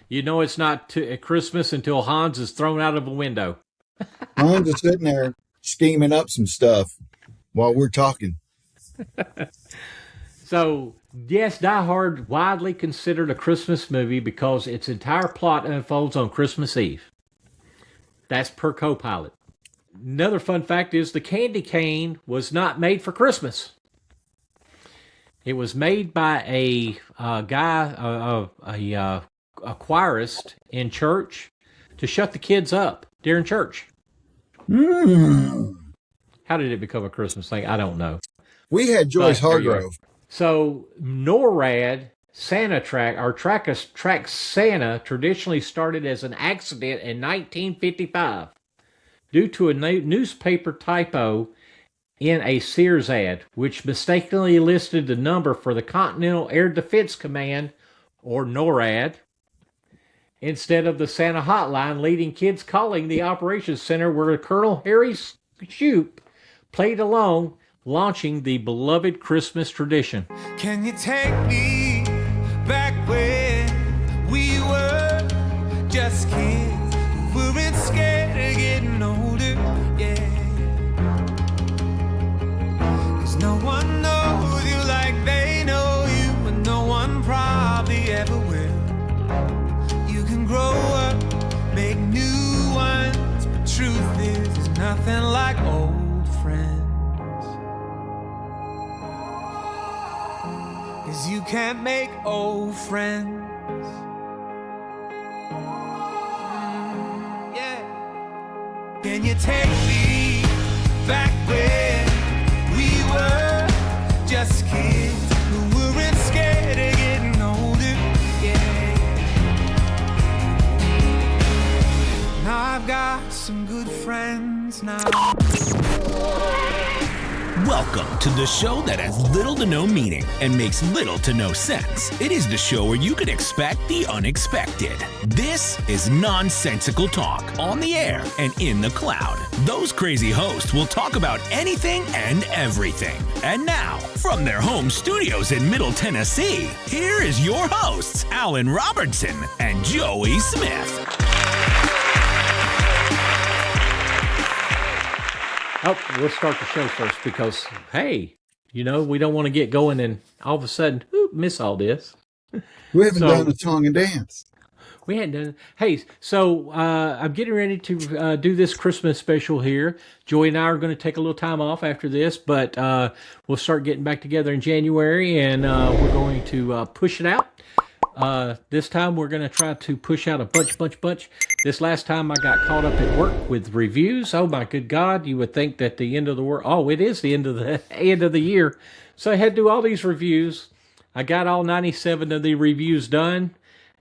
You know it's not at Christmas until Hans is thrown out of a window. Hans is sitting there scheming up some stuff while we're talking. So, yes, Die Hard widely considered a Christmas movie because its entire plot unfolds on Christmas Eve. That's per Copilot. Another fun fact is the candy cane was not made for Christmas. It was made by a guy, a choirist in church to shut the kids up during church. How did it become a Christmas thing? I don't know. We had Joyce Hargrove. So NORAD Santa track, or track Santa, traditionally started as an accident in 1955 due to a newspaper typo in a Sears ad, which mistakenly listed the number for the Continental Air Defense Command, or NORAD, instead of the Santa hotline, leading kids calling the operations center where Colonel Harry Shoup played along, launching the beloved Christmas tradition. Can you take me back when we were just kids? We weren't scared of getting older, yeah. 'Cause no one knows you like they know you, and no one probably ever will. You can grow up, make new ones, but truth is, there's nothing like old friends. 'Cause you can't make old friends. Yeah. Can you take me back when we were just kids who weren't scared of getting older? Yeah. Now I've got some good friends now. Welcome to the show that has little to no meaning and makes little to no sense. It is the show where you can expect the unexpected. This is Nonsensical Talk, on the air and in the cloud. Those crazy hosts will talk about anything and everything. And now, from their home studios in Middle Tennessee, here is your hosts, Alan Robertson and Joey Smith. Oh, we'll start the show first because, hey, we don't want to get going and all of a sudden, miss all this. We haven't done the song and dance. We hadn't done it. Hey, so I'm getting ready to do this Christmas special here. Joey and I are going to take a little time off after this, but we'll start getting back together in January, and we're going to push it out. This time we're going to try to push out a bunch. This last time I got caught up at work with reviews. Oh my good God, you would think that the end of the world. Oh, it is the end of the year. So I had to do all these reviews. I got all 97 of the reviews done.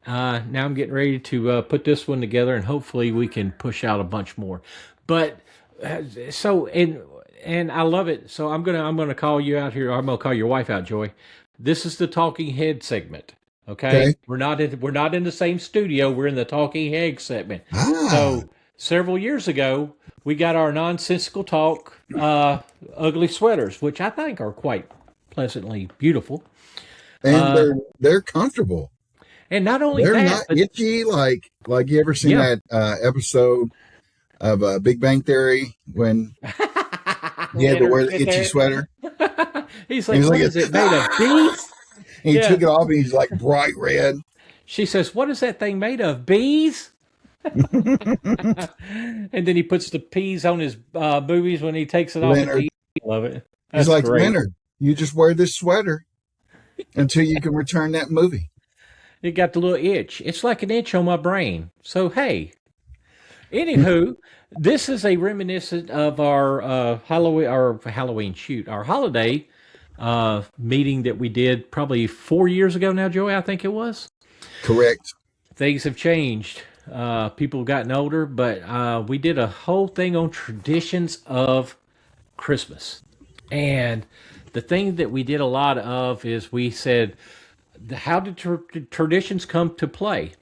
Now I'm getting ready to put this one together, and hopefully we can push out a bunch more. But and I love it. So I'm gonna call you out here. I'm gonna call your wife out, Joy. This is the talking head segment. Okay. We're not in the same studio. We're in the talking head segment. So several years ago, we got our Nonsensical Talk ugly sweaters, which I think are quite pleasantly beautiful, and they're comfortable. And not only they're that, not itchy like you ever seen that episode of Big Bang Theory when he had to wear the itchy sweater. He's like, what is it made of beef? And he took it off, and he's like bright red. She says, what is that thing made of? Bees? And then he puts the peas on his boobies when he takes it off. I love it. That's he's like, great. Leonard, you just wear this sweater until you can return that movie. It got the little itch. It's like an itch on my brain. So, hey. Anywho, this is a reminiscent of our our holiday meeting that we did probably 4 years ago now, Joey, I think it was. Correct. Things have changed. People have gotten older, but we did a whole thing on traditions of Christmas. And the thing that we did a lot of is we said, how did traditions come to play?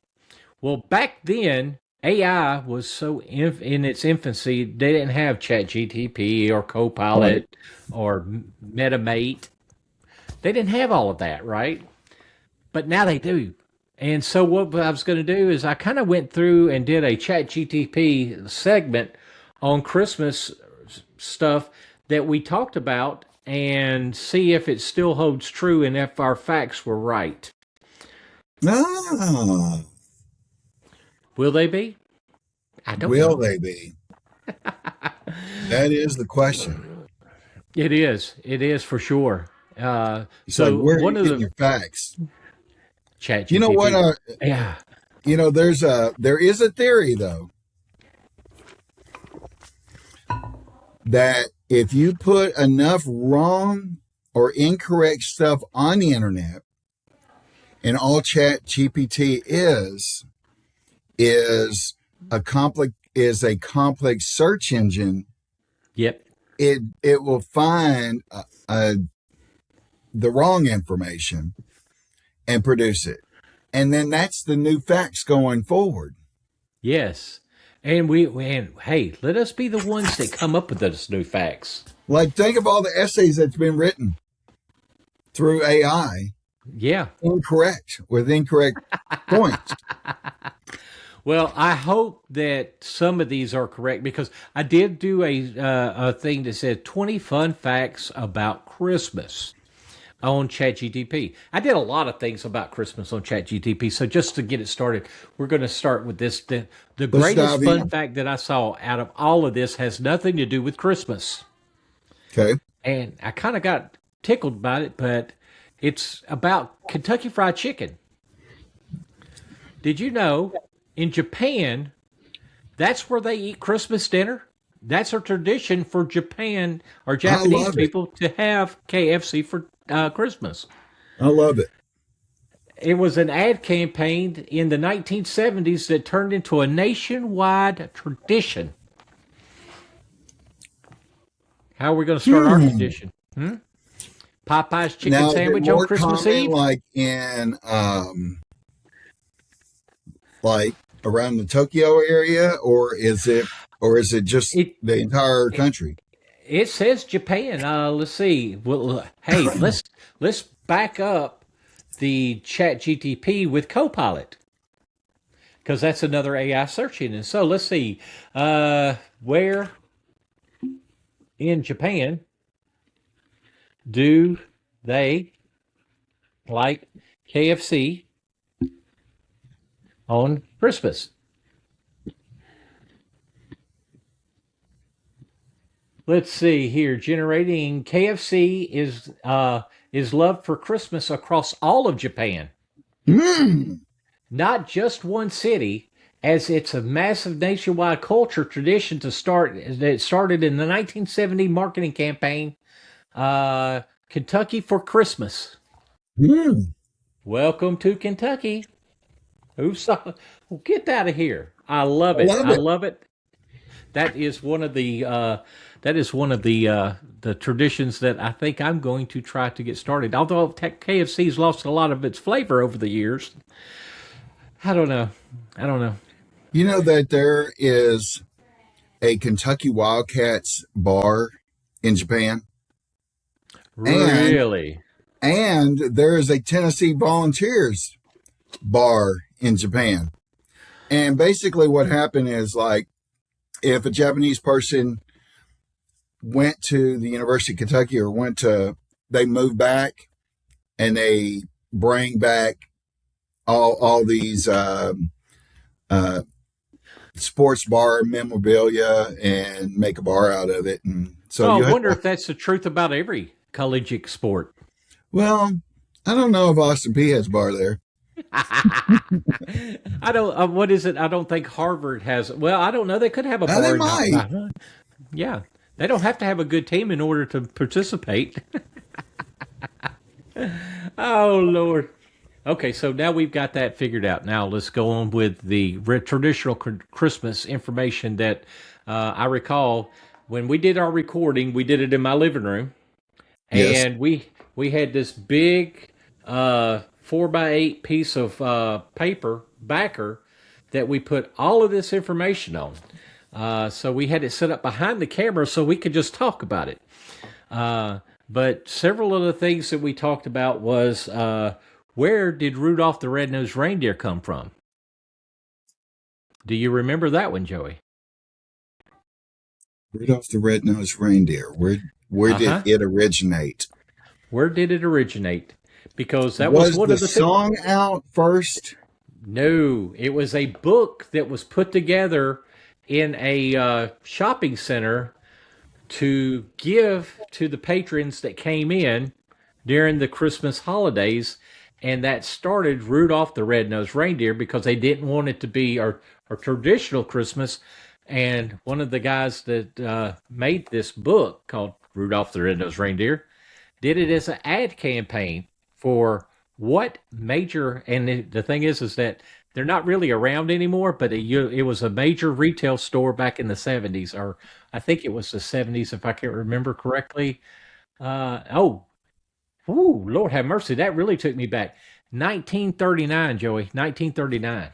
Well, back then, AI was so in its infancy, they didn't have ChatGPT or Copilot or MetaMate. They didn't have all of that, right? But now they do. And so what I was going to do is I kind of went through and did a ChatGTP segment on Christmas stuff that we talked about and see if it still holds true and if our facts were right. Ah, Will they be? I don't will know. they be? That is the question. It is. It is for sure. It's So like, where are one you of getting the your facts? ChatGPT. You know what? Yeah. There is a theory though that if you put enough wrong or incorrect stuff on the internet, and all ChatGPT is a complex search engine, Yep. it will find the wrong information and produce it. And then that's the new facts going forward. Yes. And hey, let us be the ones that come up with those new facts. Like, think of all the essays that's been written through AI, Yeah. with incorrect points. Well, I hope that some of these are correct because I did do a thing that said 20 fun facts about Christmas on ChatGTP. I did a lot of things about Christmas on ChatGTP. So just to get it started, we're going to start with this. The greatest dive fun in. fact that I saw out of all of this has nothing to do with Christmas. Okay. And I kind of got tickled by it, but it's about Kentucky Fried Chicken. Did you know in Japan, that's where they eat Christmas dinner? That's a tradition for Japan or Japanese love it. people to have KFC for Christmas. I love it. It was an ad campaign in the 1970s that turned into a nationwide tradition. How are we going to start our tradition? Popeye's chicken Now, sandwich is it more on Christmas common, Eve? like in like around the Tokyo area, or is it just the entire country? It says Japan. Let's see. Well, hey, let's back up the ChatGTP with Copilot because that's another AI search engine. So let's see. Where in Japan do they like KFC on Christmas? Let's see here. Generating KFC is loved for Christmas across all of Japan, not just one city, as it's a massive nationwide culture tradition that started in the 1970 marketing campaign, Kentucky for Christmas. Welcome to Kentucky. Who saw? Well, get out of here! I love it. I love it. That is one of the the traditions that I think I'm going to try to get started. Although KFC's lost a lot of its flavor over the years, I don't know. You know that there is a Kentucky Wildcats bar in Japan? Really? And there is a Tennessee Volunteers bar in Japan. And basically what happened is, like, if a Japanese person went to the University of Kentucky or they move back and they bring back all these sports bar memorabilia and make a bar out of it. And so I wonder if that's the truth about every collegiate sport. Well, I don't know if Austin P has a bar there. I don't. What is it? I don't think Harvard has. Well, I don't know. They could have a bar. They might. Yeah, they don't have to have a good team in order to participate. Oh Lord. Okay, so now we've got that figured out. Now let's go on with the traditional Christmas information that I recall when we did our recording. We did it in my living room, and we had this big 4x8 piece of paper backer that we put all of this information on. So we had it set up behind the camera so we could just talk about it. But several of the things that we talked about was Where did Rudolph the Red-Nosed Reindeer come from? Do you remember that one, Joey? Rudolph the Red-Nosed Reindeer. Where did it originate? Where did it originate? Because that Was one the of the song out first? No, it was a book that was put together in a shopping center to give to the patrons that came in during the Christmas holidays. And that started Rudolph the Red-Nosed Reindeer because they didn't want it to be our traditional Christmas. And one of the guys that made this book called Rudolph the Red-Nosed Reindeer did it as an ad campaign for what major, and the thing is that they're not really around anymore, but it was a major retail store back in the 70s, or I think it was the 70s, if I can remember correctly. Lord have mercy, that really took me back. 1939, Joey, 1939.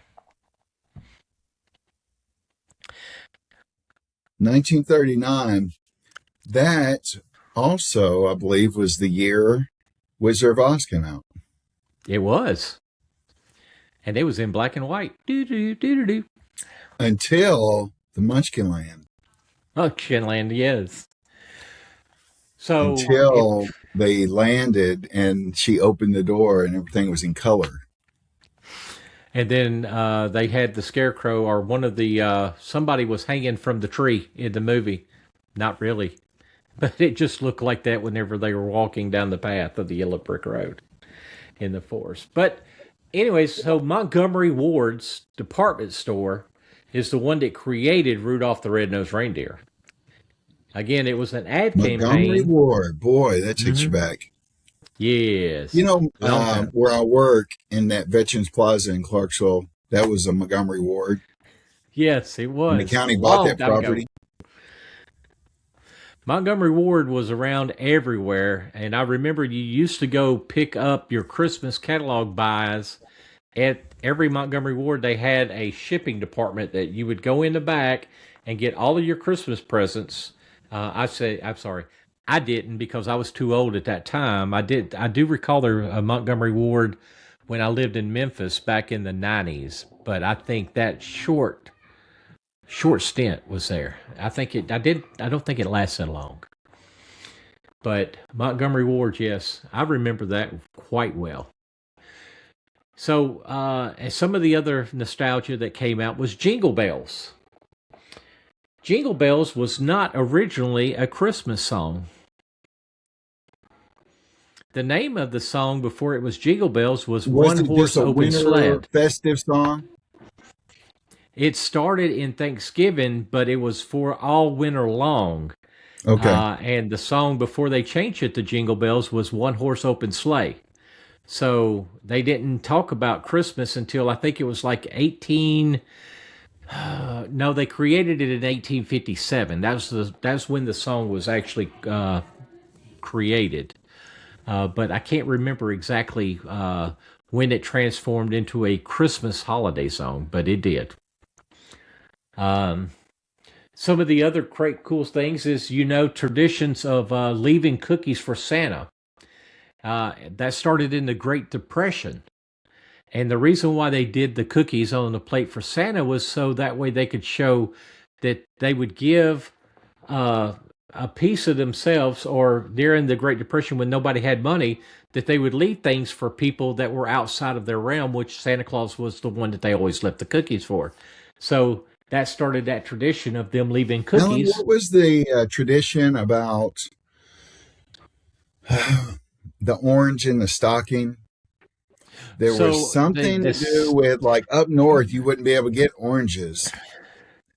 1939. That also, I believe, was the year Wizard of Oz came out. It was. And it was in black and white. Do. Until the Munchkin Land. Munchkin Land, yes. So until they landed and she opened the door and everything was in color. And then they had the scarecrow, or one of the somebody was hanging from the tree in the movie. Not really, but it just looked like that whenever they were walking down the path of the yellow brick road in the forest. But anyways, so Montgomery Ward's department store is the one that created Rudolph the Red-Nosed Reindeer. Again, it was an ad campaign. Montgomery Ward, boy, that takes you back. Yes. You know, where I work in that Veterans Plaza in Clarksville, that was a Montgomery Ward. Yes, it was. And the county bought that property. Montgomery Ward was around everywhere, and I remember you used to go pick up your Christmas catalog buys at every Montgomery Ward. They had a shipping department that you would go in the back and get all of your Christmas presents. I'm sorry, I didn't, because I was too old at that time. I do recall a Montgomery Ward when I lived in Memphis back in the 90s, but I think that short stint was there. I don't think it lasted long. But Montgomery Ward, yes, I remember that quite well. So, and some of the other nostalgia that came out was Jingle Bells. Jingle Bells was not originally a Christmas song. The name of the song before it was Jingle Bells was One Horse Open Sled. Festive song? It started in Thanksgiving, but it was for all winter long. Okay. And the song before they changed it to Jingle Bells was One Horse Open Sleigh. So they didn't talk about Christmas until I think it was like no, they created it in 1857. That's when the song was actually created. But I can't remember exactly when it transformed into a Christmas holiday song, but it did. Some of the other great cool things is, traditions of leaving cookies for Santa. That started in the Great Depression. And the reason why they did the cookies on the plate for Santa was so that way they could show that they would give a piece of themselves, or during the Great Depression when nobody had money, that they would leave things for people that were outside of their realm, which Santa Claus was the one that they always left the cookies for. So that started that tradition of them leaving cookies. Alan, what was the tradition about the orange in the stocking? There was something to do with, like, up north, you wouldn't be able to get oranges.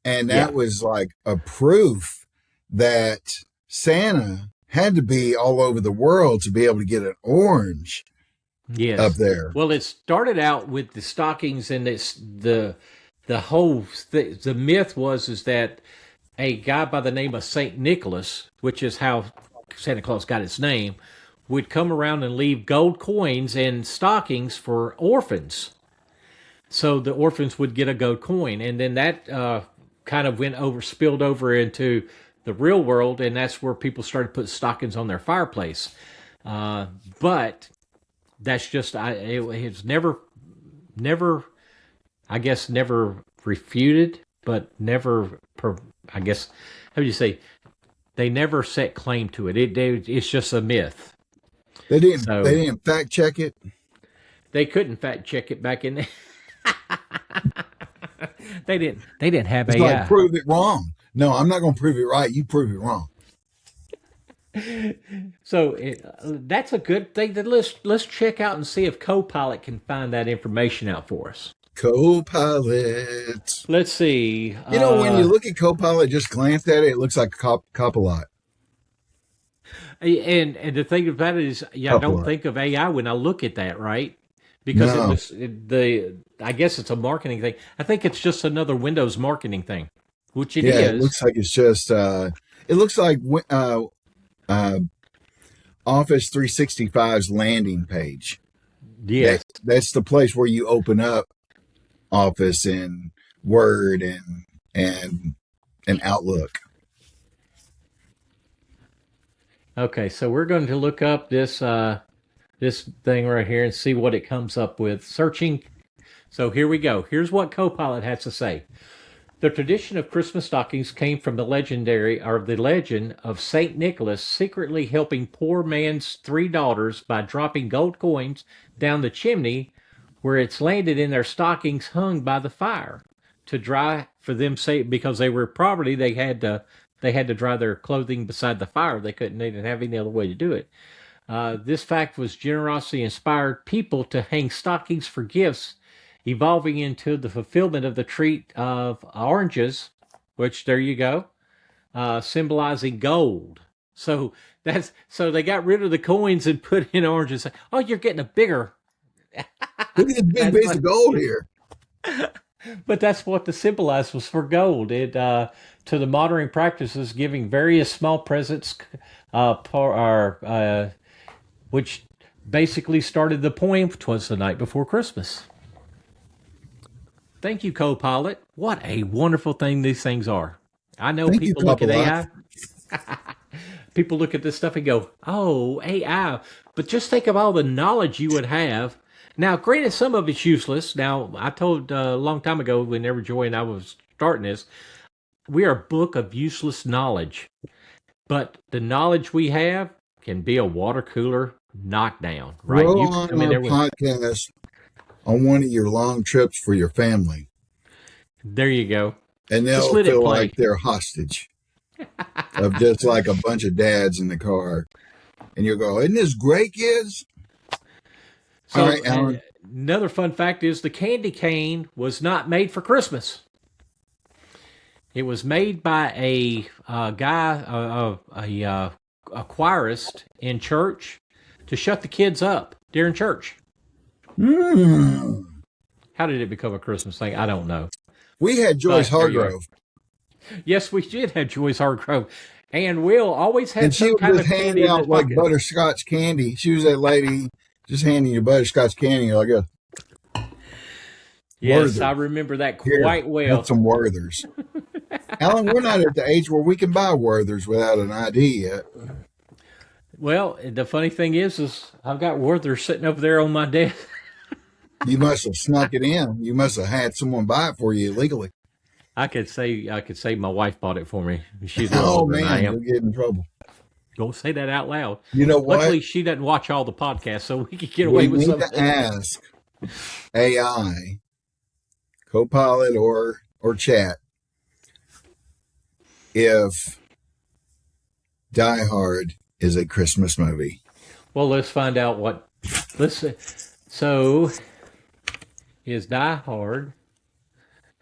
And that was like a proof that Santa had to be all over the world to be able to get an orange up there. Well, it started out with the stockings, and the myth was that a guy by the name of St. Nicholas, which is how Santa Claus got its name, would come around and leave gold coins and stockings for orphans. So the orphans would get a gold coin. And then that kind of spilled over into the real world, and that's where people started putting stockings on their fireplace. But that's just it's never I guess never refuted, but never I guess how do you say, they never set claim to it. It's just a myth. They didn't fact check it. They couldn't fact check it back in there. They didn't have It's AI. like, prove it wrong. No, I'm not going to prove it right. You prove it wrong. So that's a good thing. That let's check out and see if Copilot can find that information out for us. Copilot. Let's see. You know, when you look at Copilot, just glance at it, it looks like Copilot. And the thing about it is, I don't think of AI when I look at that, right? Because I guess it's a marketing thing. I think it's just another Windows marketing thing, which it is. It looks like it's just. It looks like Office 365's landing page. Yes, that's the place where you open up Office and Word and Outlook. Okay, so we're going to look up this this thing right here and see what it comes up with. Searching. So here we go. Here's what Copilot has to say. The tradition of Christmas stockings came from the legend of Saint Nicholas secretly helping poor man's 3 daughters by dropping gold coins down the chimney, where it's landed in their stockings hung by the fire to dry for them. Because they were poverty, they had to dry their clothing beside the fire. They didn't have any other way to do it. This fact was generosity inspired people to hang stockings for gifts, evolving into the fulfillment of the treat of oranges, which there you go, symbolizing gold. So they got rid of the coins and put in oranges. Oh, you're getting a bigger. Look at this big piece of gold here. But that's what the symbolize was for gold. It to the modern practices, giving various small presents, which basically started the poem. "'Twas the night before Christmas." Thank you, Copilot. What a wonderful thing these things are. I know people look at AI. People look at this stuff and go, "Oh, AI!" But just think of all the knowledge you would have. Now, granted, some of it's useless. Now, I told a long time ago, whenever Joy and I was starting this, we are a book of useless knowledge. But the knowledge we have can be a water cooler knockdown, right? Roll You can on come in our there with, podcast on one of your long trips for your family, there you go. and Just they'll let it feel play. like they're hostage of just like a bunch of dads in the car, and you'll go, "Isn't this great, kids?" So, All right, Alan. another fun fact is the candy cane was not made for Christmas. It was made by a guy, a choirist in church to shut the kids up during church. How did it become a Christmas thing? I don't know. We had Joyce But there you are. Hargrove, Yes, we did have Joyce Hargrove. And Will always had and she some would kind of just hand candy in out his like pocket. butterscotch candy. She was that lady just handing you butterscotch candy like a Yes, Werther. I remember that Here, quite well. have some Werthers. Alan, we're not at the age where we can buy Werthers without an ID yet. Well, the funny thing is I've got Werther sitting over there on my desk. You must have snuck it in. You must have had someone buy it for you illegally. I could say my wife bought it for me. She's a little Oh older than I man, am. you'll get in trouble. Don't say that out loud. You know what? Luckily, she doesn't watch all the podcasts, so we could get We away with need something. to ask AI, Copilot, or Chat if Die Hard is a Christmas movie. Well, let's find out what. Let's. So, is Die Hard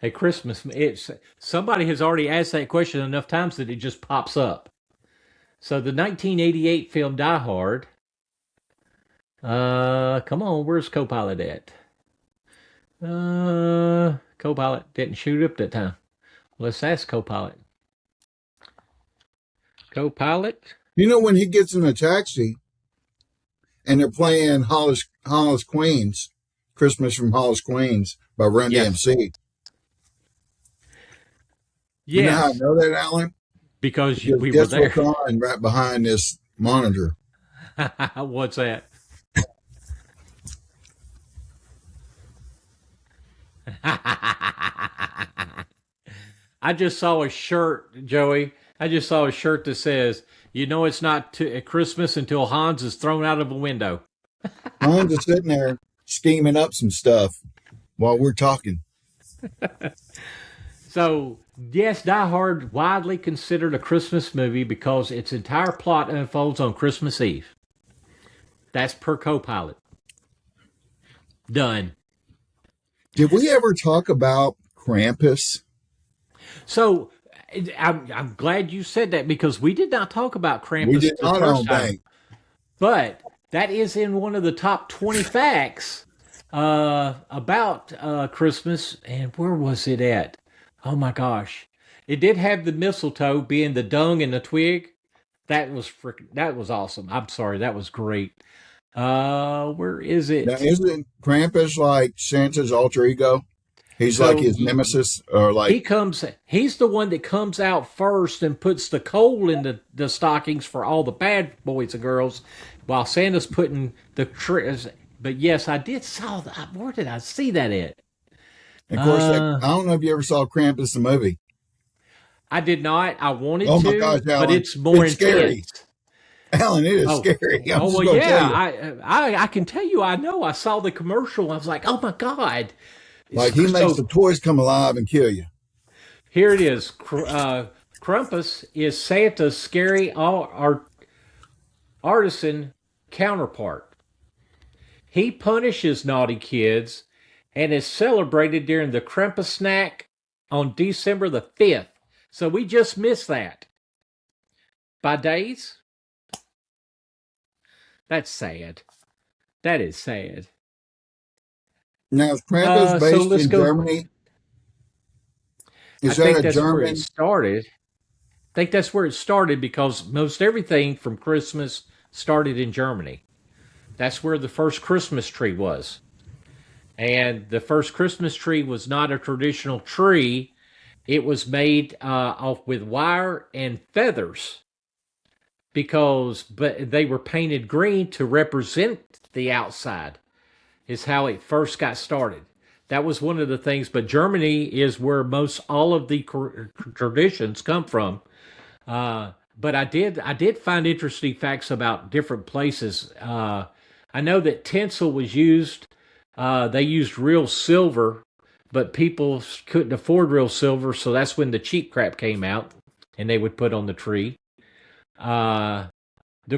a Christmas? It's somebody has already asked that question enough times that it just pops up. So the 1988 film Die Hard. Come on, where's Copilot at? Copilot didn't shoot up that time. Let's ask Copilot. Copilot. You know, when he gets in a taxi and they're playing Hollis Queens, Christmas from Hollis Queens by Run Yes. DMC. You know how I Yes, know that, Alan? because Because we were guess there. what's on right behind this monitor? What's that? I just saw a shirt, Joey. I just saw a shirt that says, it's not Christmas until Hans is thrown out of a window. Hans is sitting there scheming up some stuff while we're talking. So, yes, Die Hard, widely considered a Christmas movie because its entire plot unfolds on Christmas Eve. That's per Copilot. Done. Did we ever talk about Krampus? So, I'm glad you said that because we did not talk about Krampus We did the not, first time. bank. But that is in one of the top 20 facts about Christmas. And where was it at? Oh my gosh. It did have the mistletoe being the dung and the twig. That was awesome. I'm sorry. That was great. Where is it? Now, isn't Krampus like Santa's alter ego? He's like his nemesis, or like he's the one that comes out first and puts the coal in the stockings for all the bad boys and girls, while Santa's putting the trees. But yes, I did saw that. Where did I see that at? Of course, I don't know if you ever saw Krampus the movie. I did not. I wanted to, my gosh, Alan, but it's more intense. Scary. Alan, it is scary. Well, yeah. I can tell you. I know. I saw the commercial. I was like, oh my God. Like he makes the toys come alive and kill you. Here it is. Krampus is Santa's scary artisan counterpart. He punishes naughty kids and is celebrated during the Krampus snack on December the 5th. So we just missed that. By days? That's sad. That is sad. Now, is Krampus based in Germany? Is that a German? Where it started. I think that's where it started because most everything from Christmas started in Germany. That's where the first Christmas tree was. And the first Christmas tree was not a traditional tree. It was made off with wire and feathers but they were painted green to represent the outside. Is how it first got started. That was one of the things, but Germany is where all of the traditions come from. But I did find interesting facts about different places. I know that tinsel was used. They used real silver, but people couldn't afford real silver, so that's when the cheap crap came out, and they would put on the tree. The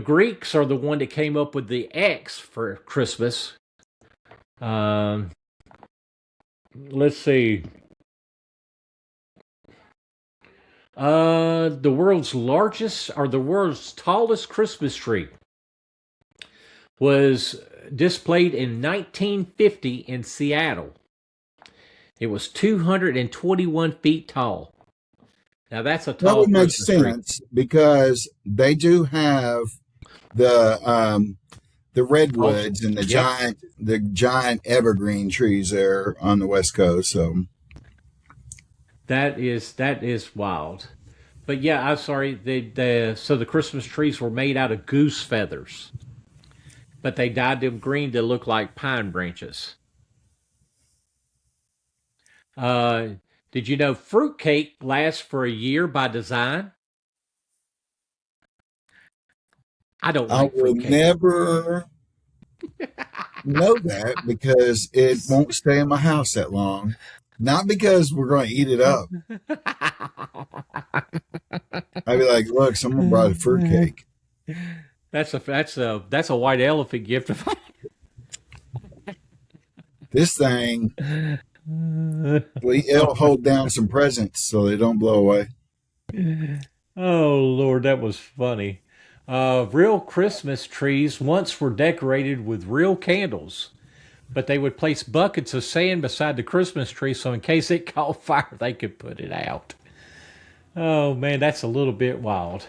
Greeks are the one that came up with the X for Christmas. Let's see. The world's largest or the world's tallest Christmas tree was displayed in 1950 in Seattle. It was 221 feet tall. Now that's a tall. That would make sense because they do have the redwoods and the giant evergreen trees there on the West Coast. So that is wild. But yeah, I'm sorry. So the Christmas trees were made out of goose feathers, but they dyed them green to look like pine branches. Did you know fruitcake lasts for a year by design? I don't like fruitcake. I will never know that because it won't stay in my house that long. Not because we're going to eat it up. I'd be like, look, someone brought a fruitcake. That's a white elephant gift. This thing, it'll hold down some presents so they don't blow away. Oh, Lord, that was funny. Real Christmas trees once were decorated with real candles, but they would place buckets of sand beside the Christmas tree so in case it caught fire, they could put it out. Oh, man, that's a little bit wild.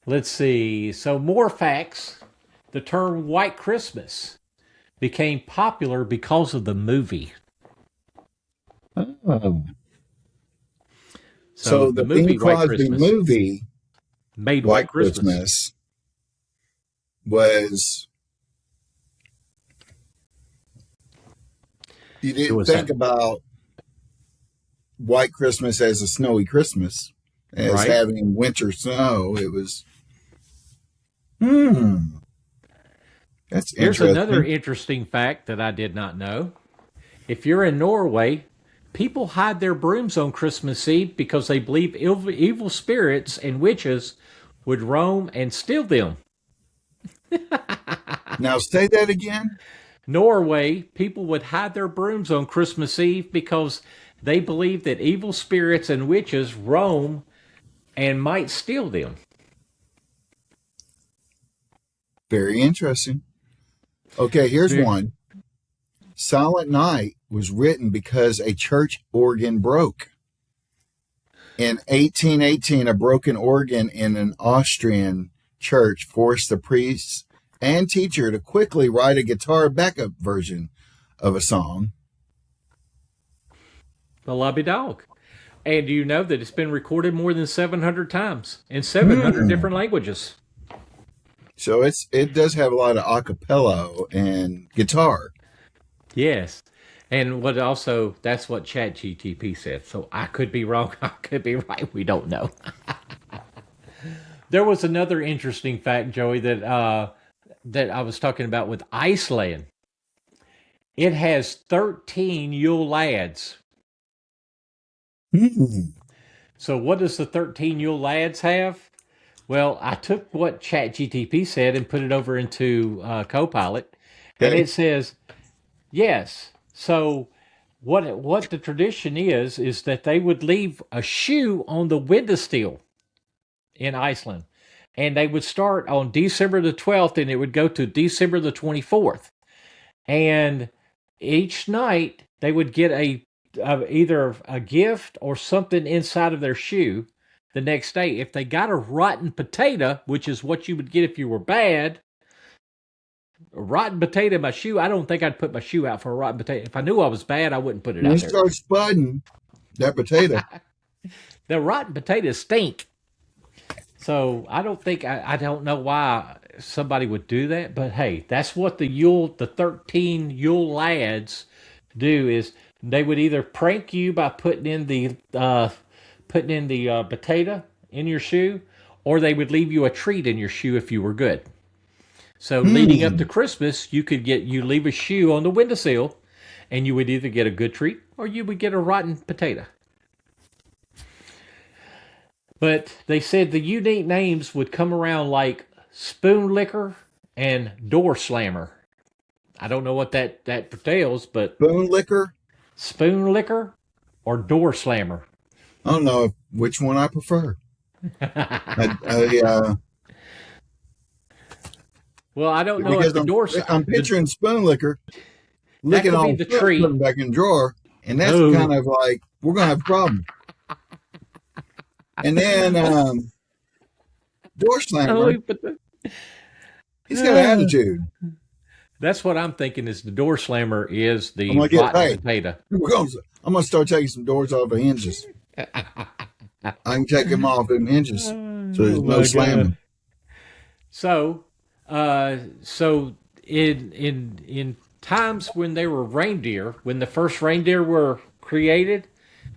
Let's see. So more facts. The term White Christmas became popular because of the movie. Oh. So the Bing Crosby movie made White Christmas was You didn't think about White Christmas as a snowy Christmas, as having winter snow. It was, that's Here's interesting. another interesting fact that I did not know. If you're in Norway, people hide their brooms on Christmas Eve because they believe evil spirits and witches would roam and steal them. Now say that again. Norway, people would hide their brooms on Christmas Eve because they believe that evil spirits and witches roam and might steal them. Very interesting. Okay, here's one. Silent Night was written because a church organ broke. In 1818, a broken organ in an Austrian church forced the priest and teacher to quickly write a guitar backup version of a song. The Lobby Dog. And do you know that it's been recorded more than 700 times in 700 different languages? So it does have a lot of a cappella and guitar. Yes. And that's what ChatGPT said. So I could be wrong. I could be right. We don't know. There was another interesting fact, Joey, that I was talking about with Iceland. It has 13 Yule lads. So what does the 13 Yule lads have? Well, I took what ChatGPT said and put it over into Copilot, and it says, yes. So what the tradition is that they would leave a shoe on the windowsill in Iceland, and they would start on December the 12th, and it would go to December the 24th, and each night they would get either a gift or something inside of their shoe the next day. If they got a rotten potato, which is what you would get if you were bad, a rotten potato in my shoe, I don't think I'd put my shoe out for a rotten potato. If I knew I was bad, I wouldn't put it out there. You start spudding that potato. The rotten potatoes stink. So I don't think, I don't know why somebody would do that, but hey, that's what the 13 Yule lads do, is they would either prank you by putting in the potato in your shoe, or they would leave you a treat in your shoe if you were good. So leading up to Christmas, you leave a shoe on the windowsill, and you would either get a good treat or you would get a rotten potato. But they said the unique names would come around like spoon licker and door slammer. I don't know what that entails, but spoon licker or door slammer. I don't know which one I prefer. Well, I don't know if the door. I'm picturing spoon licker licking on the tree, putting back in the drawer, and that's kind of like we're gonna have a problem. And then door slammer, he's got an attitude. That's what I'm thinking. Is the door slammer is the rotten potato. I'm gonna start taking some doors off of hinges. I can take them off in hinges, so there's no slamming. So in times when they were reindeer, when the first reindeer were created,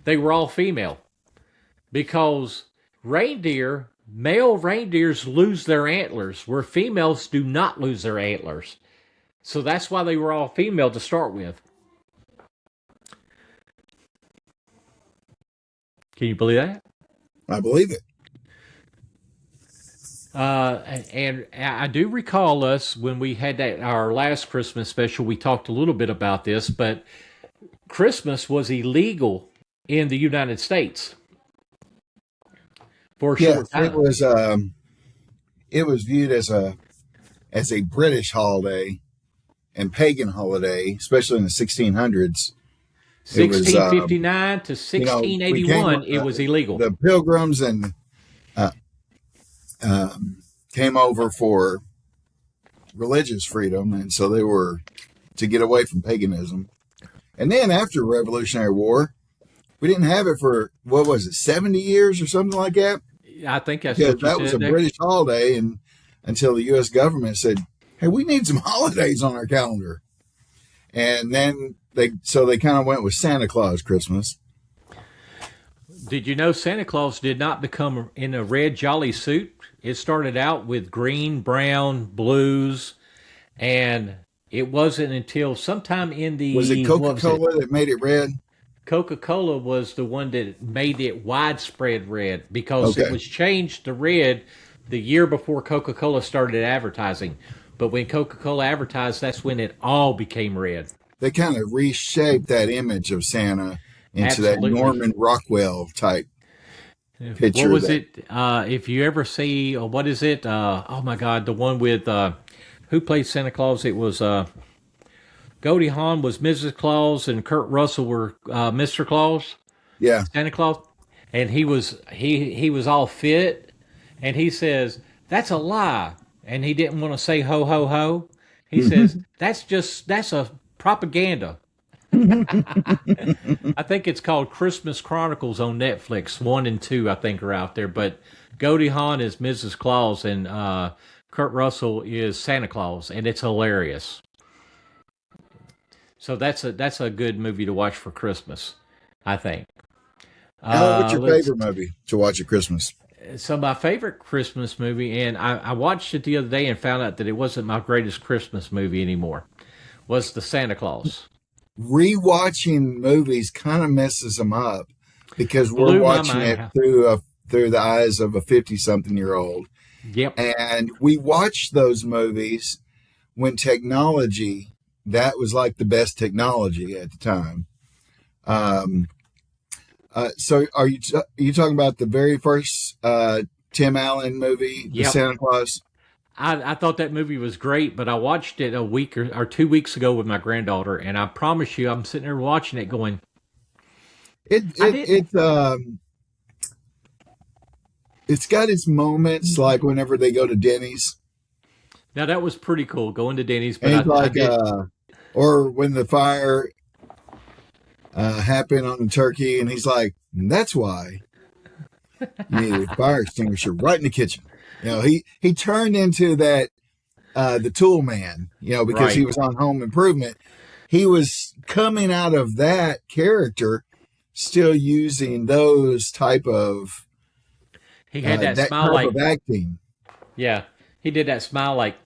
they were all female, because male reindeers lose their antlers, where females do not lose their antlers. So that's why they were all female to start with. Can you believe that? I believe it. And I do recall us when we had our last Christmas special, we talked a little bit about this, but Christmas was illegal in the United States for a short time. It was viewed as a British holiday and pagan holiday, especially in the 1600s. 1659 to 1681, it was illegal. The Pilgrims and came over for religious freedom, and so they were to get away from paganism. And then after the Revolutionary War, we didn't have it for 70 years or something like that. I think that's what that was a British holiday, and until the U.S. government said, "Hey, we need some holidays on our calendar." And then they kind of went with Santa Claus Christmas. Did you know Santa Claus did not become in a red jolly suit? It started out with green, brown, blues, and it wasn't until sometime in the Was it Coca-Cola that made it red? Coca-Cola was the one that made it widespread red because Okay. it was changed to red the year before Coca-Cola started advertising. But when Coca-Cola advertised, that's when it all became red. They kind of reshaped that image of Santa into Absolutely. that Norman Rockwell type picture. What was it? If you ever see, what is it? Oh my God, the one with who played Santa Claus? It was Goldie Hawn was Mrs. Claus, and Kurt Russell were Mr. Claus, Yeah. Santa Claus, and he was all fit, and he says that's a lie, and he didn't want to say ho ho ho. He says that's a propaganda. I think it's called Christmas Chronicles on Netflix. 1 and 2, I think, are out there. But Goldie Hawn is Mrs. Claus, and Kurt Russell is Santa Claus, and it's hilarious. So that's a good movie to watch for Christmas, I think. Alan, what's your favorite movie to watch at Christmas? So my favorite Christmas movie, and I watched it the other day and found out that it wasn't my greatest Christmas movie anymore, was The Santa Claus. Rewatching movies kind of messes them up because we're Blew my watching mind. it through the eyes of a 50-something-year-old. Yep. And we watched those movies when technology, that was like the best technology at the time. So are you talking about the very first Tim Allen movie, The Yep. Santa Claus? I thought that movie was great, but I watched it a week or 2 weeks ago with my granddaughter, and I promise you, I'm sitting there watching it going, It's got its moments, like whenever they go to Denny's. now that was pretty cool, going to Denny's, but And it's like, did, or when the fire happened on the turkey, and he's like, that's why you need a fire extinguisher right in the kitchen. You know, he turned into that the tool man, because he Right. was on Home Improvement. He was coming out of that character, still using those type of he had that that smile type like, of acting. yeah, he did that smile like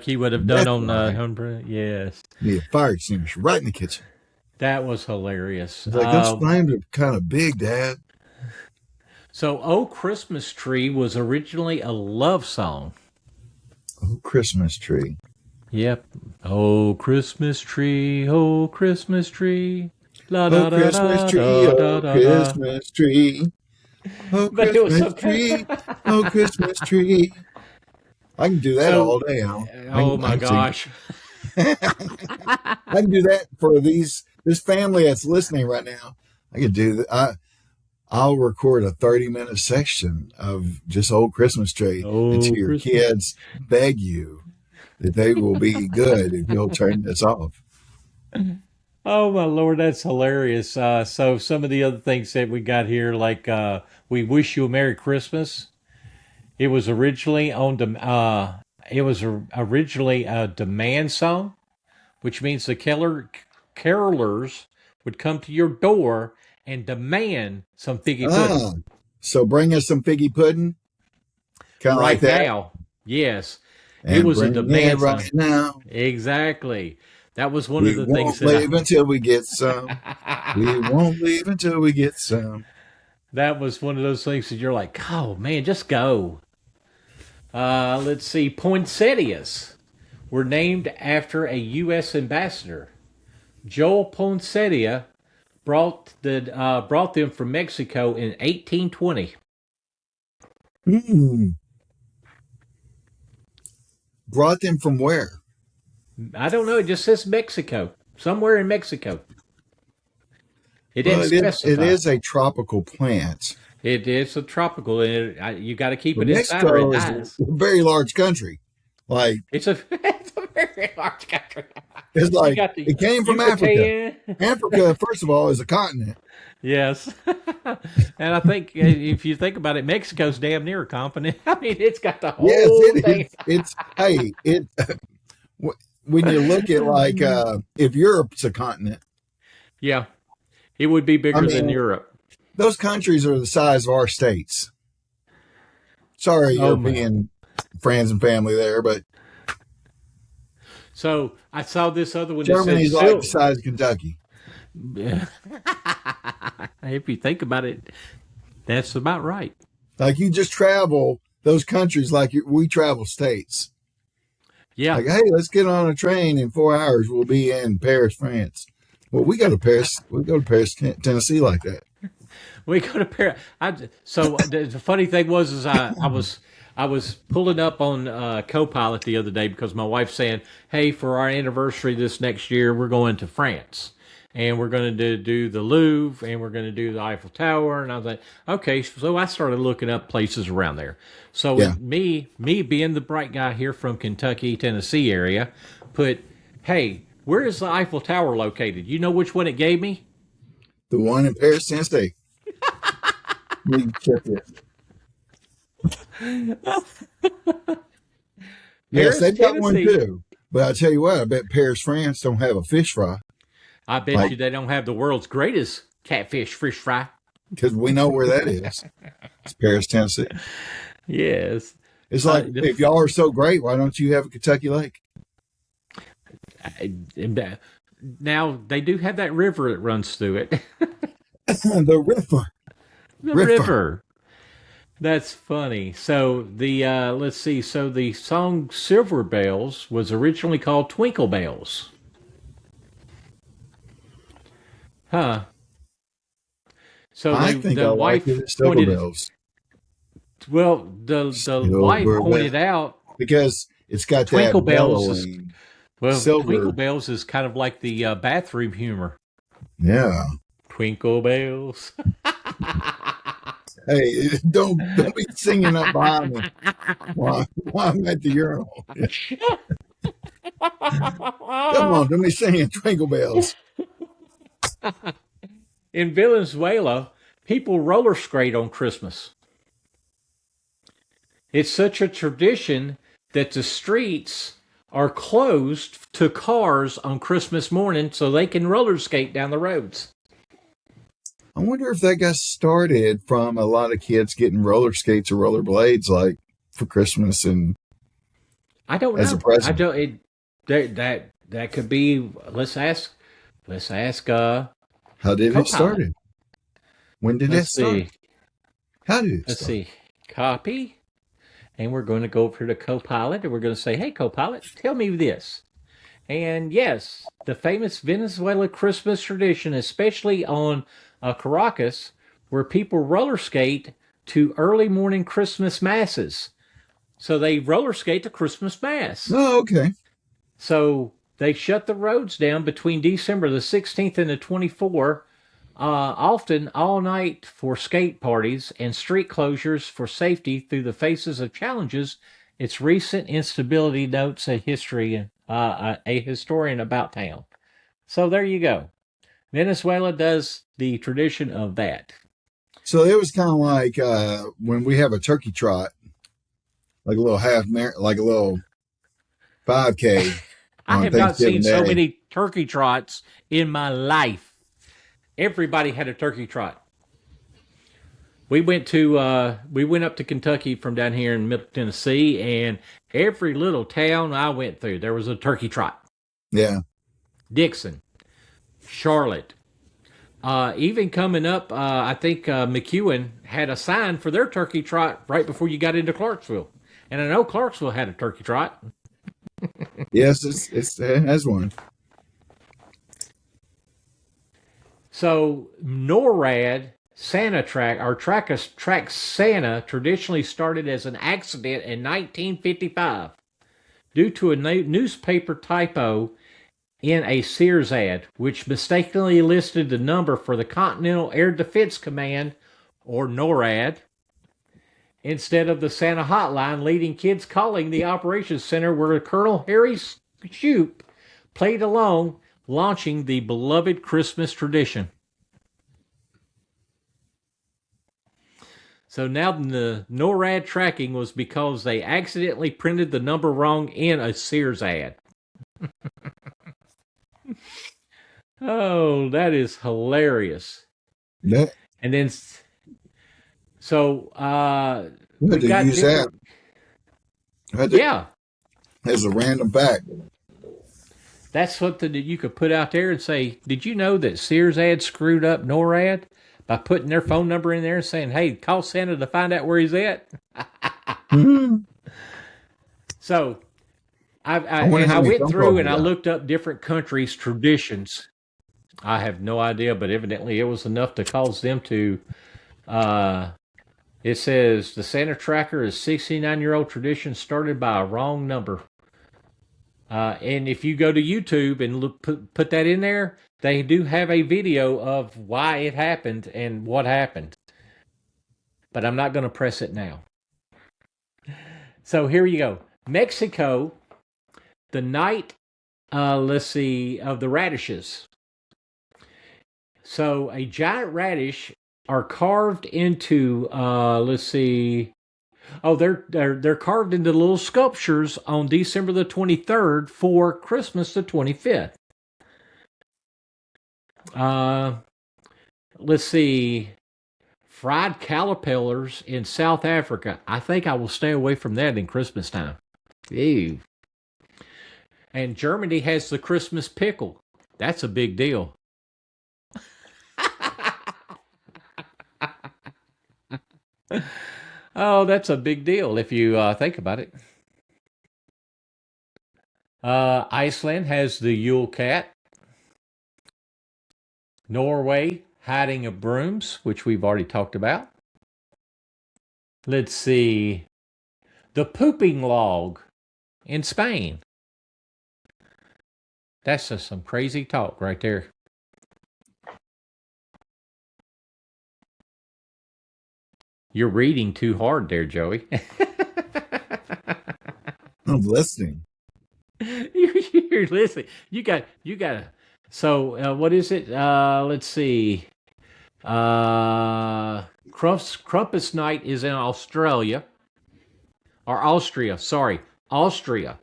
he would have done That's on right. yes. You need a fire extinguisher right in the kitchen. That was hilarious. It's like, those flames are kind of big, Dad. So, "Oh Christmas Tree" was originally a love song. Oh, Christmas tree. Yep. Oh Christmas tree, oh Christmas tree. La Oh, da da Christmas da tree, da oh, da da. Christmas tree. Oh, But it was Christmas so- tree, oh, Christmas tree. I can do that So- all day, Al. Oh my I can gosh. I can do that for this family that's listening right now. I could do that. I'll record a 30-minute section of just Old Christmas Tree Oh, until your Christmas. kids beg you that they will be good if you'll turn this off. Oh my Lord, that's hilarious. So some of the other things that we got here, like "We Wish You a Merry Christmas." It was originally originally a demand song, which means the carolers would come to your door and demand some figgy pudding. So bring us some figgy pudding. Kind of Right like that. now, yes, And it was a bring it demand song. right now. Exactly. That was one We of the won't things that leave until we get some. We won't leave until we get some. that was one of those things that you're like, oh man, just go. Let's see. Poinsettias were named after a U.S. ambassador. Joel Poinsettia brought them from Mexico in 1820. Brought them from where? I don't know. It just says Mexico. Somewhere in Mexico. It didn't Well, specify. it is a tropical plant. It is a tropical, and you got to keep But it inside or Mexico it is dies. a very large country. Like, It's a very large country. it's You like got the it came from Africa. Yucatan. Africa, first of all, is a continent. Yes. And I think if you think about it, Mexico's damn near a continent. I mean, it's got the whole Yes, it thing. is. It's hey, it. when you look at like if Europe's a continent, Yeah, it would be bigger than mean, Europe. those countries are the size of our states. Sorry, Oh, my. European friends and family there, but So I saw this other one that Germany's said like the size of Kentucky. if you think about it, that's about right. Like you just travel those countries like we travel states. Yeah. Like, hey, let's get on a train in 4 hours. We'll be in Paris, France. Well, we go to Paris. We go to Paris, Tennessee, like that. We go to Paris. So the funny thing was, I was pulling up on Copilot the other day because my wife's saying, "Hey, for our anniversary this next year, we're going to France, and we're going to do the Louvre, and we're going to do the Eiffel Tower." And I was like, "Okay." So I started looking up places around there. So Yeah. me being the bright guy here from Kentucky, Tennessee area, put, "Hey, where is the Eiffel Tower located? You know which one it gave me?" The one in Paris, Tennessee. Let me check this. Yes, they've got one Tennessee. too. But I tell you what, I bet Paris, France don't have a fish fry I bet you they don't have the world's greatest catfish fish fry. because we know where that is. It's Paris, Tennessee. Yes. It's like, if y'all are so great, why don't you have a Kentucky Lake? Now they do have that river that runs through it. The river. The River. river. That's funny. So the let's see. So the song "Silver Bells" was originally called "Twinkle Bells." Huh. So I think I the like wife it as Silver pointed. Bells Well, the wife Silver pointed Bells. out. because it's got Twinkle that Bells is- bellowing. Well, Silver. Twinkle Bells is kind of like the bathroom humor. Yeah. Twinkle bells. Hey, don't be singing up behind me while I'm at the urinal. Come on, don't be singing Twinkle Bells. In Venezuela, people roller skate on Christmas. It's such a tradition that the streets are closed to cars on Christmas morning so they can roller skate down the roads. I wonder if that got started from a lot of kids getting roller skates or roller blades, like for Christmas, and I don't as know. a present. I don't. That could be. Let's ask. How did it Copilot. start? When did it Let's start? see. How did it Let's start? see. Copy. And we're going to go over to Copilot and we're going to say, "Hey, Copilot, tell me this." And yes, the famous Venezuela Christmas tradition, especially on Caracas, where people roller skate to early morning Christmas masses. So they roller skate to Christmas mass. Oh, okay. So they shut the roads down between December the 16th and the 24th, often all night for skate parties and street closures for safety through the faces of challenges. Its recent instability notes a historian about town. So there you go. Venezuela does the tradition of that. So it was kind of like when we have a turkey trot, like a little like a little 5K. I have not seen Thanksgiving so Day. many turkey trots in my life. Everybody had a turkey trot. We went up to Kentucky from down here in Middle Tennessee, and every little town I went through, there was a turkey trot. Yeah. Dixon, Charlotte, even coming up, I think McEwen had a sign for their turkey trot right before you got into Clarksville, and I know Clarksville had a turkey trot. Yes, it has one. So NORAD Santa Track Santa traditionally started as an accident in 1955 due to a newspaper typo in a Sears ad, which mistakenly listed the number for the Continental Air Defense Command, or NORAD, instead of the Santa hotline, leading kids calling the operations center where Colonel Harry Shoup played along, launching the beloved Christmas tradition. So now the NORAD tracking was because they accidentally printed the number wrong in a Sears ad. Oh, that is hilarious. That, And then, so I had we've to got use that. different. I had to, Yeah, as a random fact. that's something that you could put out there and say, did you know that Sears ad screwed up NORAD by putting their phone number in there and saying, hey, call Santa to find out where he's at? Mhm. So I wonder and how I many went phone through calls and we I got. looked up different countries' traditions. I have no idea, but evidently it was enough to cause them to. Uh, it says the Santa tracker is 69-year-old tradition started by a wrong number. And if you go to YouTube and put that in there, they do have a video of why it happened and what happened. But I'm not going to press it now. So here you go. Mexico, the night, let's see, of the radishes. So a giant radish are carved into, let's see, oh, they're carved into little sculptures on December the 23rd for Christmas the 25th. Let's see, fried caterpillars in South Africa. I think I will stay away from that in Christmas time. Ew. And Germany has the Christmas pickle. That's a big deal. Oh, that's a big deal if you think about it. Iceland has the Yule Cat. Norway, hiding of brooms, which we've already talked about. Let's see. The pooping log in Spain. That's just some crazy talk right there. You're reading too hard there, Joey. I'm listening. You're listening. You got. So what is it? Let's see. Krampus night is in Australia or Austria. Sorry, Austria,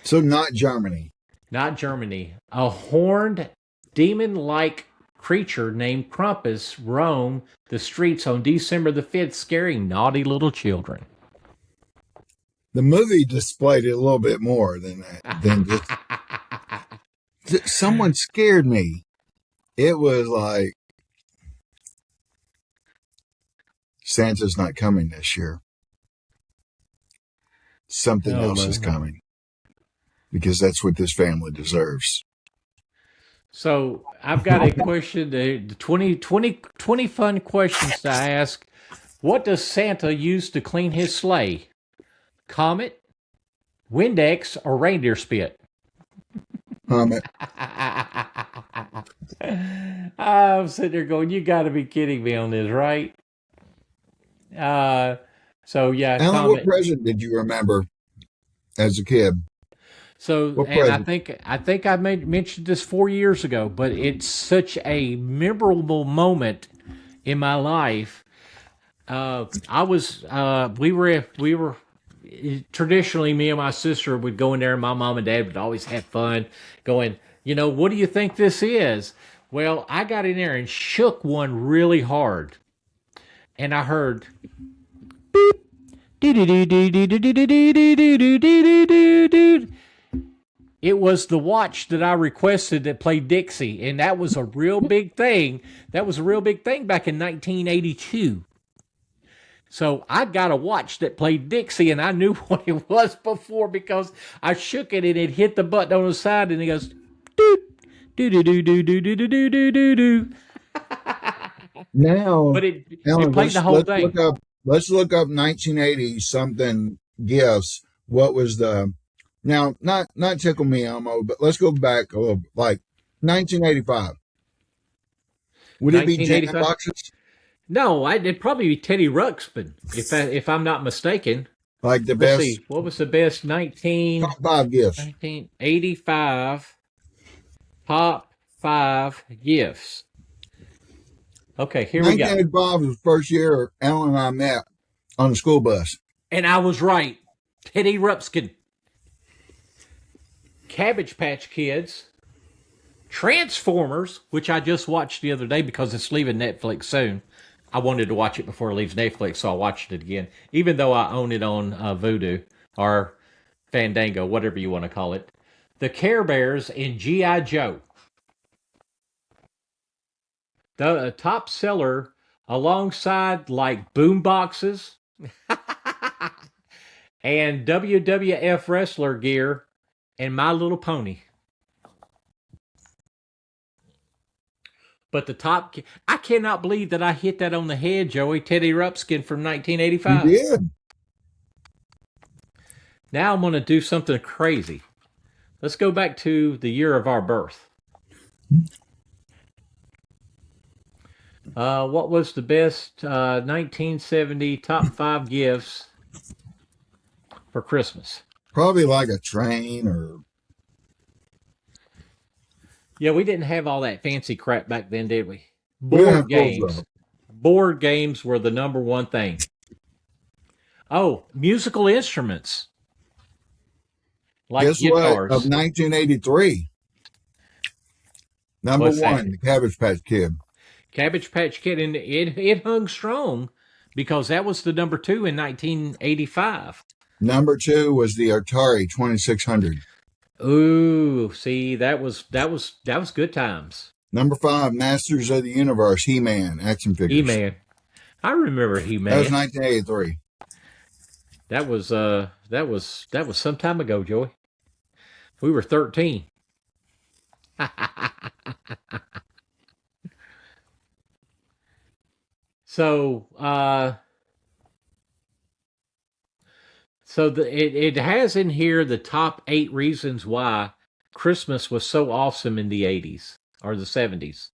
So not Germany. not Germany. A horned demon-like creature named Krampus roam the streets on December the 5th, scaring naughty little children. The movie displayed it a little bit more than that. Than just someone scared me. It was like Santa's not coming this year. Something Oh, else is man. coming because that's what this family deserves. So I've got a question, the 20 fun questions to ask. What does Santa use to clean his sleigh? Comet, Windex, or reindeer spit? It, I'm sitting there going, you got to be kidding me on this, right? So yeah, Alan, what Comet. present did you remember as a kid? So, What and present? I think I mentioned this 4 years ago, but it's such a memorable moment in my life. We were traditionally, me and my sister would go in there, and my mom and dad would always have fun going, what do you think this is? Well, I got in there and shook one really hard, and I heard beep, doo doo doo doo doo doo doo doo doo doo doo doo doo. It was the watch that I requested that played Dixie, and that was a real big thing. That was a real big thing back in 1982. So I got a watch that played Dixie, and I knew what it was before because I shook it and it hit the button on the side, and it goes doot doo doo doo doo doo doo doo doo doo doo. Now, But it Alan, played the whole thing. let's look up 1980 something gifts. What was the now not Tickle Me Elmo, but let's go back a little, like 1985. Would it be jam 1985? boxes? No, it'd probably be Teddy Ruxpin, if I'm not mistaken. Like the Let's best see, what was the best top 5 gifts? 1985 top 5 gifts? Okay, here we go. 1985 was the first year Alan and I met on the school bus. And I was right. Teddy Ruxpin. Cabbage Patch Kids, Transformers, which I just watched the other day because it's leaving Netflix soon. I wanted to watch it before it leaves Netflix, so I watched it again, even though I own it on Vudu or Fandango, whatever you want to call it. The Care Bears and G.I. Joe. The top seller alongside like boom boxes and WWF wrestler gear and My Little Pony. But the top, I cannot believe that I hit that on the head, Joey. Teddy Ruxpin from 1985. You did. Now I'm going to do something crazy. Let's go back to the year of our birth. What was the best 1970 top 5 gifts for Christmas? Probably like a train or... Yeah, we didn't have all that fancy crap back then, did we? We didn't have Board games. those, Board games were the number one thing. Oh, musical instruments. Like Guess guitars. what? Of 1983. Number What's that? one, the Cabbage Patch Kid. Cabbage Patch Kid, and it hung strong because that was the number 2 in 1985. Number 2 was the Atari 2600. Ooh, see, that was good times. Number 5, Masters of the Universe, He-Man action figures. He-Man. I remember He-Man. That was 1983. That was some time ago, Joey. We were 13. So it has in here the top 8 reasons why Christmas was so awesome in the 80s or the 70s.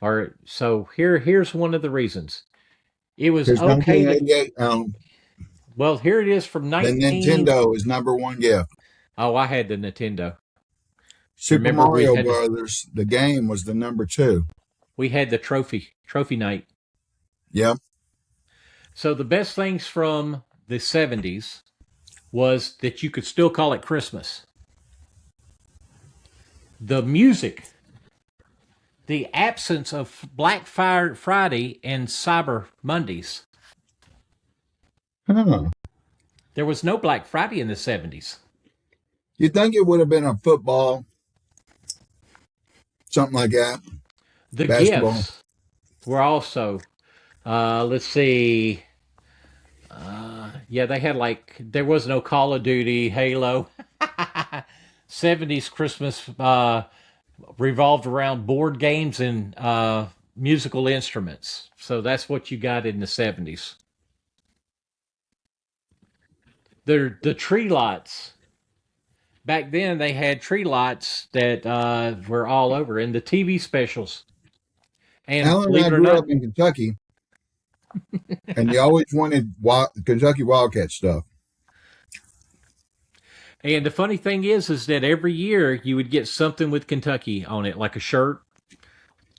Or so here's one of the reasons. It was okay. 1988, Well, here it is from the 19. Nintendo is number 1 gift. Oh, I had the Nintendo. Super Remember we Mario had- Brothers, the game was the number 2. We had the trophy night. Yep. So the best things from the 70s was that you could still call it Christmas. The music, the absence of Black Friday and Cyber Mondays. Huh. There was no Black Friday in the 70s. You think it would have been a football, something like that? The Basketball. gifts were also, let's see, yeah, they had there was no Call of Duty, Halo. 70s Christmas revolved around board games and musical instruments. So that's what you got in the 70s. The tree lights. Back then, they had tree lights that were all over, and the TV specials. And Alan and believe I it or grew not, up in Kentucky, and they always wanted Kentucky Wildcat stuff. and the funny thing is that every year you would get something with Kentucky on it, like a shirt,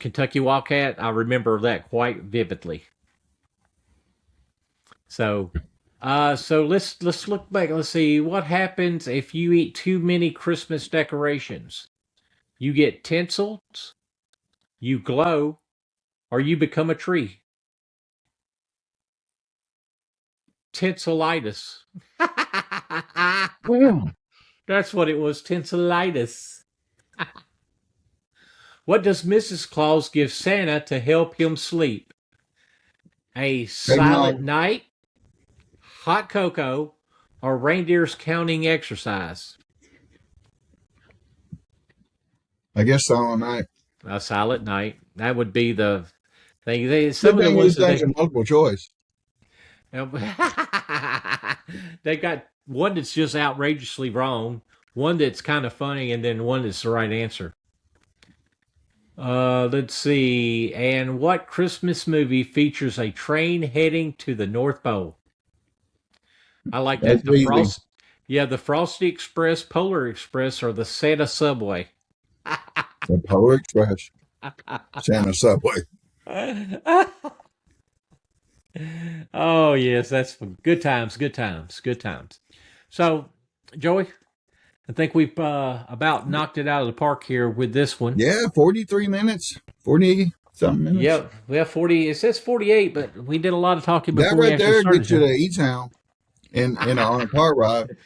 Kentucky Wildcat. I remember that quite vividly. So let's look back. Let's see what happens if you eat too many Christmas decorations. You get tinsels, you glow, or you become a tree. Tinselitis. That's what it was, tinselitis. What does Mrs. Claus give Santa to help him sleep? A silent night, hot cocoa, or reindeers counting exercise? I guess Silent Night. A silent night. That would be the thing. Some of the ones that multiple choice. They got one that's just outrageously wrong, one that's kind of funny, and then one that's the right answer. Let's see. And what Christmas movie features a train heading to the North Pole? I like that. That's easy. The Frosty Express, Polar Express, or the Santa Subway. The Polar Express. Santa Subway. Oh, yes, that's good times, good times, good times. So, Joey, I think we've about knocked it out of the park here with this one. Yeah, 43 minutes, 40 something minutes. Yep, we have 40. It says 48, but we did a lot of talking before That we right actually there started. gets you to E-Town on a car ride.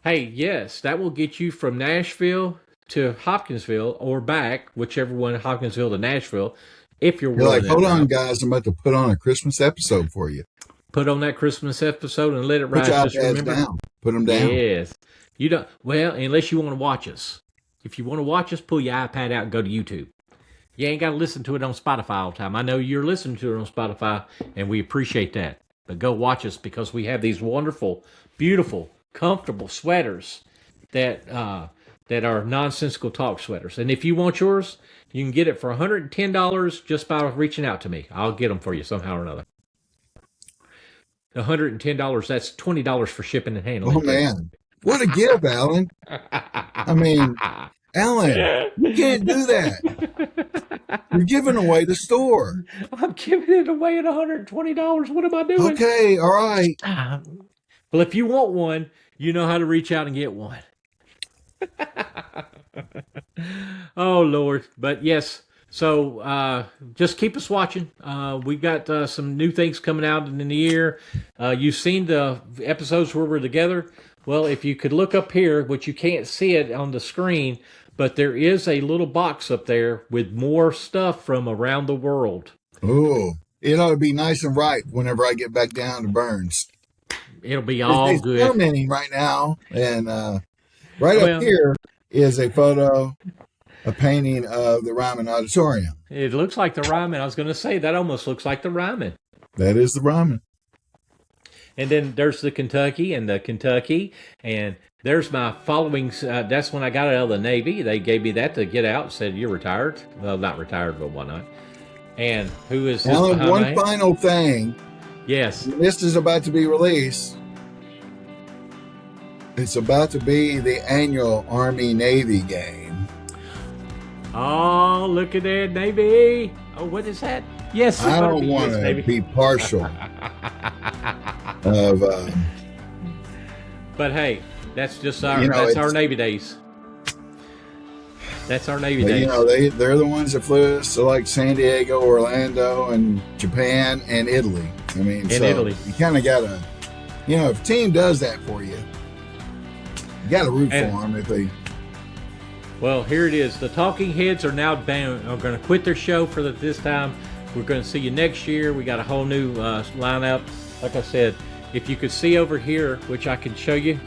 Hey, yes, that will get you from Nashville to Hopkinsville or back, whichever one, Hopkinsville to Nashville, if you're You're willing. like, hold on, guys, I'm about to put on a Christmas episode for you. Put on that Christmas episode and let it ride. Put your Just iPads remember, down. Put them down. yes, you don't. Well, unless you want to watch us. If you want to watch us, pull your iPad out and go to YouTube. You ain't got to listen to it on Spotify all the time. I know you're listening to it on Spotify, and we appreciate that. But go watch us because we have these wonderful, beautiful, comfortable sweaters that are Nonsensical Talk sweaters. And if you want yours, you can get it for $110 just by reaching out to me. I'll get them for you somehow or another. $110, that's $20 for shipping and handling. Oh, man. What a gift, Alan. I mean, Alan, you can't do that. You're giving away the store. I'm giving it away at $120. What am I doing? Okay, all right. Well, if you want one, you know how to reach out and get one. Oh, Lord. But yes, so just keep us watching. We got some new things coming out in the year. You've seen the episodes where we're together. Well, if you could look up here, which you can't see it on the screen, but there is a little box up there with more stuff from around the world. Oh, it ought to be nice and ripe whenever I get back down to Burns. It'll be all It's good. experimenting right now, and right up here is a photo, a painting of the Ryman Auditorium. It looks like the Ryman. I was going to say, that almost looks like the Ryman. That is the Ryman. And then there's the Kentucky, and there's my following. That's when I got out of the Navy. They gave me that to get out. Said, you're retired. Well, not retired, but whatnot. And who is this? Alan, behind one me? final thing. Yes. This is about to be released. It's about to be the annual Army-Navy game. Oh, look at that, Navy. Oh, what is that? Yes. I don't want to be partial of... but hey, that's just our our Navy days. That's our Navy days. You know, they're the ones that flew us to like San Diego, Orlando, and Japan, and Italy. I mean, Italy. You kind of got to, if a team does that for you, you got to root for them if they... Well, here it is. The Talking Heads are now going to quit their show for this time. We're going to see you next year. We got a whole new lineup. Like I said, if you could see over here, which I can show you,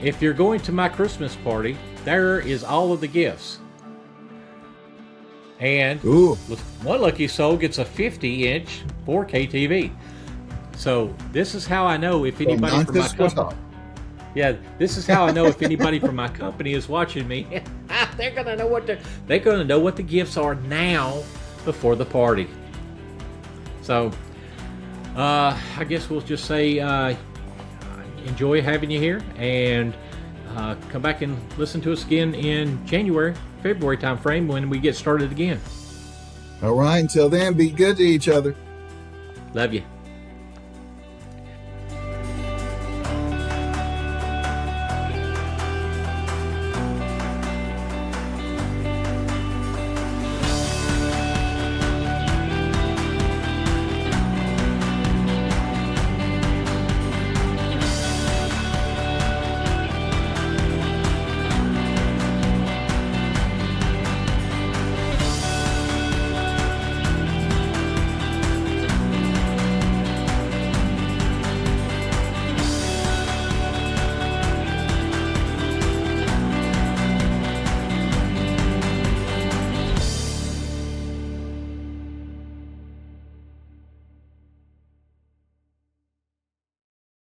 if you're going to my Christmas party, there is all of the gifts. And one lucky soul gets a 50-inch 4K TV. So this is how I know if anybody from my company... Yeah, this is how I know if anybody from my company is watching me. They're gonna know what the gifts are now before the party. So, I guess we'll just say enjoy having you here, and come back and listen to us again in January, February time frame when we get started again. All right, until then, be good to each other. Love you.